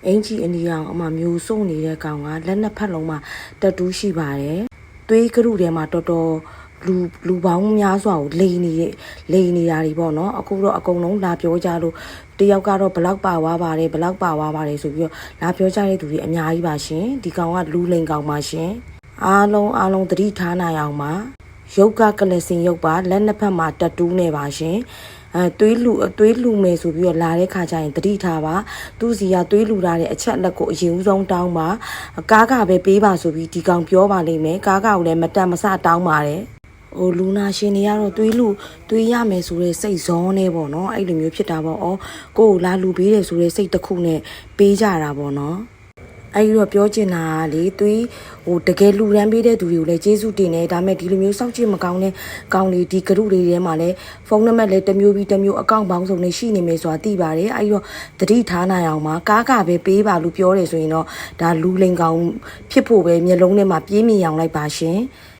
အင်ကြီးအနီအောင်အမမျိုးစုံနေတဲ့ကောင်ကလက်နှစ်ဖက်လုံးမှာတက်တူးရှိပါတယ်သွေးကရုထဲမှာတော်တော်လူပေါင်းများစွာကိုလိန်နေတာတွေပေါ့နော်အခုတော့အကုန်လုံးလာပြောကြလို့တယောက်ကတော့ဘလောက်ပါသွားပါတယ်ဘလောက်ပါသွားပါတယ်ဆိုပြီးတော့လာပြောကြတဲ့သူတွေအများကြီးပါရှင်ဒီကောင်ကလူလိန်ကောင်ပါရှင်အားလုံးသတိထားနိုင်အောင်ပါရုပ်ကကလစင်ရုပ်ပါလက်နှစ်ဖက်မှာတက်တူးနေပါရှင်သွေးလူမယ်ဆိုပြီးတော့လာတဲ့ခါကျရင်တတိထားပါသူစီကသွေးလူထားတဲ့အချက်လက်ကိုအရင်ဦးဆုံးတောင်းပါကားကပဲပေးပါဆိုပြီးဒီကောင်ပြောပါလိမ့်မယ်ကားကကိုလည်းမတက်မဆတောင်းပါတယ်လူနာရှင်တွေကတော့သွေးရမယ်ဆိုတဲ့စိတ်ဇောနေပေါ့နော်အဲ့လိုမျိုးဖြစ်တာပေါ့ကိုကိုလာလူပေးတယ်ဆိုတဲ့စိတ်တစ်ခုနဲ့ပေးကြတာပေါ့နော်အဲ့ဒီတော့ပြောချင်တာကလေသွေးတကယ်လူရန်ပေးတဲ့သူတွေကိုလည်းကျေးဇူးတင်တယ်ဒါပေမဲ့ဒီလိုမျိုးစောင့်ကြည့်မကောင်းတဲ့ကောင်းလေးဒီကရုလေးထဲမှာလည်းဖုန်းနံပါတ်လည်းတစ်မျိုးပြီးတစ်မျိုးအကောင့်ပေါင်းစုံနဲ့ရှိနေမယ်ဆိုတာသိပါတယ်အဲ့ဒီတော့သတိထားနိုင်အောင်ပါကားကပဲပေးပါလို့ပြောတယ်ဆိုရင်တော့ဒါလူလိန်ကောင်ဖြစ်ဖို့ပဲမျက်လုံးထဲမှာပြေးမြင်အောင်လိုက်ပါရှင်